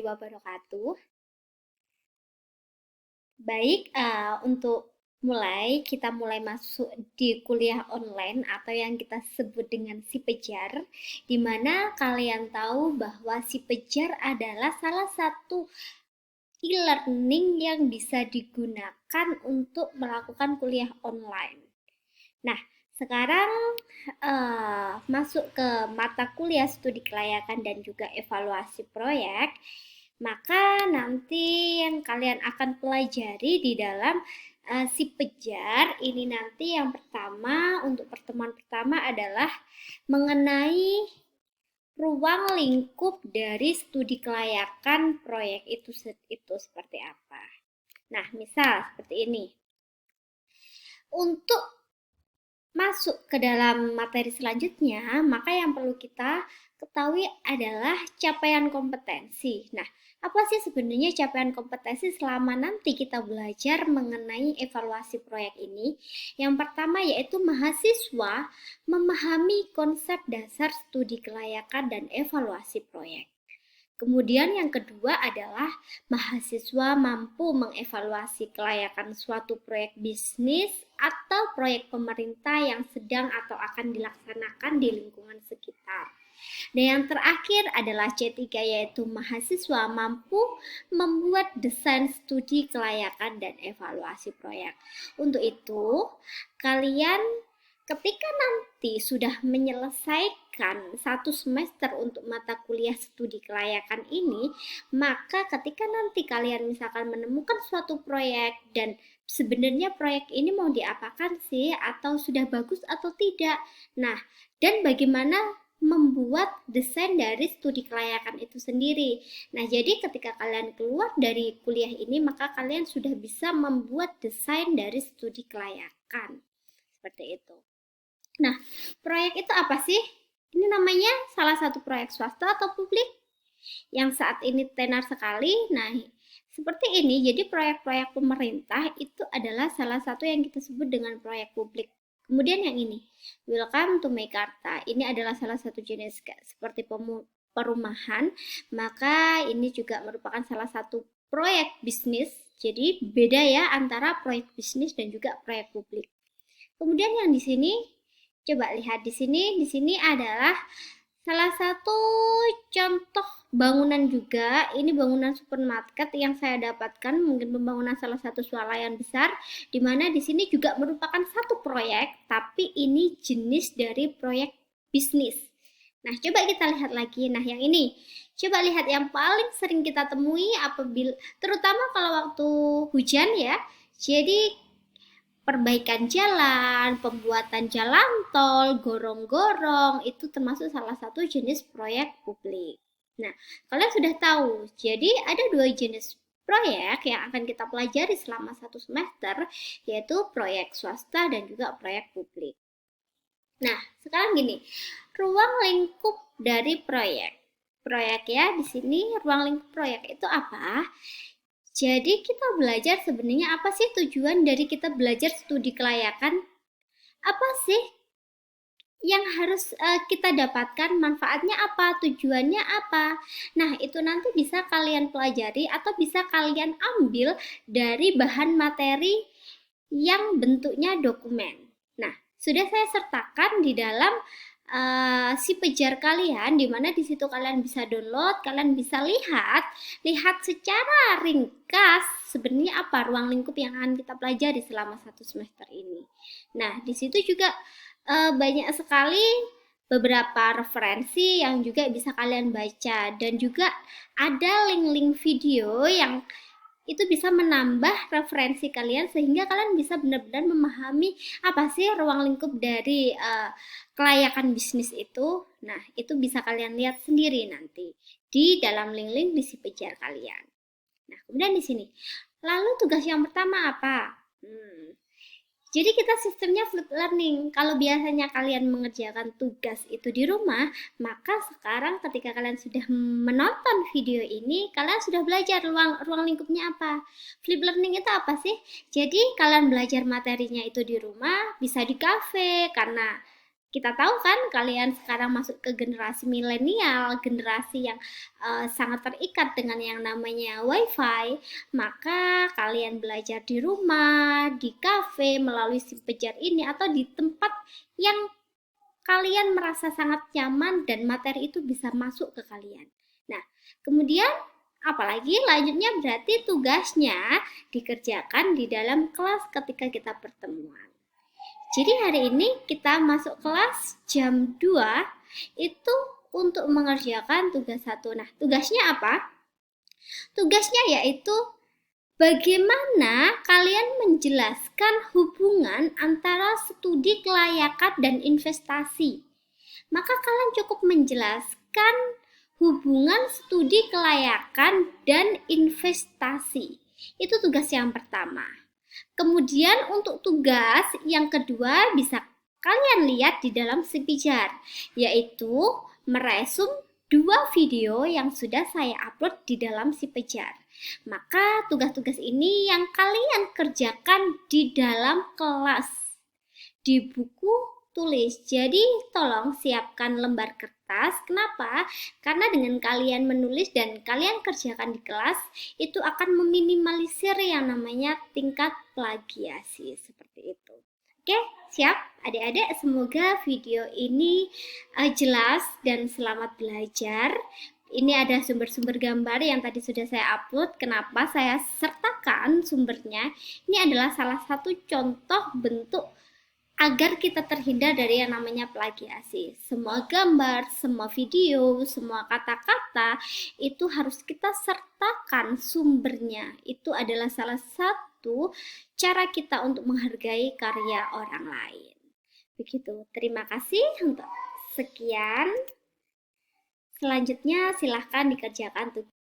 wabarakatuh. Baik, untuk kita mulai masuk di kuliah online atau yang kita sebut dengan si Pejar, di mana kalian tahu bahwa si Pejar adalah salah satu e-learning yang bisa digunakan untuk melakukan kuliah online. Nah, sekarang masuk ke mata kuliah studi kelayakan dan juga evaluasi proyek, maka nanti yang kalian akan pelajari di dalam si Pejar ini nanti yang pertama untuk pertemuan pertama adalah mengenai ruang lingkup dari studi kelayakan proyek itu seperti apa. Nah, misal seperti ini. Untuk masuk ke dalam materi selanjutnya, maka yang perlu kita ketahui adalah capaian kompetensi. Nah, apa sih sebenarnya capaian kompetensi selama nanti kita belajar mengenai evaluasi proyek ini? Yang pertama yaitu mahasiswa memahami konsep dasar studi kelayakan dan evaluasi proyek. Kemudian yang kedua adalah mahasiswa mampu mengevaluasi kelayakan suatu proyek bisnis atau proyek pemerintah yang sedang atau akan dilaksanakan di lingkungan sekitar. Dan yang terakhir adalah C3 yaitu mahasiswa mampu membuat desain studi kelayakan dan evaluasi proyek. Untuk itu, kalian ketika nanti sudah menyelesaikan satu semester untuk mata kuliah studi kelayakan ini, maka ketika nanti kalian misalkan menemukan suatu proyek dan sebenarnya proyek ini mau diapakan sih atau sudah bagus atau tidak. Nah, dan bagaimana membuat desain dari studi kelayakan itu sendiri. Nah, jadi ketika kalian keluar dari kuliah ini, maka kalian sudah bisa membuat desain dari studi kelayakan. Seperti itu. Nah, proyek itu apa sih? Ini namanya salah satu proyek swasta atau publik yang saat ini tenar sekali. Nah, seperti ini, jadi proyek-proyek pemerintah itu adalah salah satu yang kita sebut dengan proyek publik. Kemudian yang ini, Welcome to Mekarta. Ini adalah salah satu jenis seperti perumahan, maka ini juga merupakan salah satu proyek bisnis. Jadi beda ya antara proyek bisnis dan juga proyek publik. Kemudian yang di sini, coba lihat di sini adalah salah satu contoh bangunan juga. Ini bangunan supermarket yang saya dapatkan, mungkin pembangunan salah satu swalayan besar, di mana di sini juga merupakan satu proyek, tapi ini jenis dari proyek bisnis. Nah, coba kita lihat lagi. Nah, yang ini. Coba lihat yang paling sering kita temui apabila terutama kalau waktu hujan ya. Jadi perbaikan jalan, pembuatan jalan tol, gorong-gorong, itu termasuk salah satu jenis proyek publik. Nah, kalian sudah tahu, jadi ada dua jenis proyek yang akan kita pelajari selama satu semester, yaitu proyek swasta dan juga proyek publik. Nah, sekarang gini, ruang lingkup dari proyek. Proyek ya, di sini ruang lingkup proyek itu apa? Jadi kita belajar sebenarnya apa sih tujuan dari kita belajar studi kelayakan? Apa sih yang harus kita dapatkan? Manfaatnya apa? Tujuannya apa? Nah, itu nanti bisa kalian pelajari atau bisa kalian ambil dari bahan materi yang bentuknya dokumen. Nah, sudah saya sertakan di dalam si Pejar kalian, di mana di situ kalian bisa download, kalian bisa lihat secara ringkas sebenarnya apa ruang lingkup yang akan kita pelajari selama satu semester ini. Nah, di situ juga banyak sekali beberapa referensi yang juga bisa kalian baca, dan juga ada link-link video yang itu bisa menambah referensi kalian sehingga kalian bisa benar-benar memahami apa sih ruang lingkup dari kelayakan bisnis itu. Nah, itu bisa kalian lihat sendiri nanti di dalam link-link di si Pejar kalian. Nah, kemudian di sini. Lalu tugas yang pertama apa? Jadi kita sistemnya flip learning. Kalau biasanya kalian mengerjakan tugas itu di rumah, maka sekarang ketika kalian sudah menonton video ini, kalian sudah belajar ruang lingkupnya apa. Flip learning itu apa sih? Jadi kalian belajar materinya itu di rumah, bisa di kafe karena Kita tahu kan kalian sekarang masuk ke generasi milenial, generasi yang sangat terikat dengan yang namanya WiFi, maka kalian belajar di rumah, di kafe, melalui si pejar ini, atau di tempat yang kalian merasa sangat nyaman dan materi itu bisa masuk ke kalian. Nah, kemudian apalagi lanjutnya berarti tugasnya dikerjakan di dalam kelas ketika kita pertemuan. Jadi hari ini kita masuk kelas jam 2 itu untuk mengerjakan tugas satu. Nah, tugasnya apa? Tugasnya yaitu bagaimana kalian menjelaskan hubungan antara studi kelayakan dan investasi. Maka kalian cukup menjelaskan hubungan studi kelayakan dan investasi. Itu tugas yang pertama. Kemudian untuk tugas yang kedua bisa kalian lihat di dalam si pijar, yaitu meresum 2 video yang sudah saya upload di dalam si pijar. Maka tugas-tugas ini yang kalian kerjakan di dalam kelas, di buku tulis. Jadi tolong siapkan lembar kertas. Kenapa? Karena dengan kalian menulis dan kalian kerjakan di kelas, itu akan meminimalisir yang namanya tingkat plagiasi seperti itu. Oke, siap adik-adik? Semoga video ini jelas dan selamat belajar. Ini ada sumber-sumber gambar yang tadi sudah saya upload. Kenapa saya sertakan sumbernya? Ini adalah salah satu contoh bentuk agar kita terhindar dari yang namanya plagiasi. Semua gambar, semua video, semua kata-kata itu harus kita sertakan sumbernya. Itu adalah salah satu cara kita untuk menghargai karya orang lain. Begitu. Terima kasih untuk sekian. Selanjutnya silahkan dikerjakan tugas.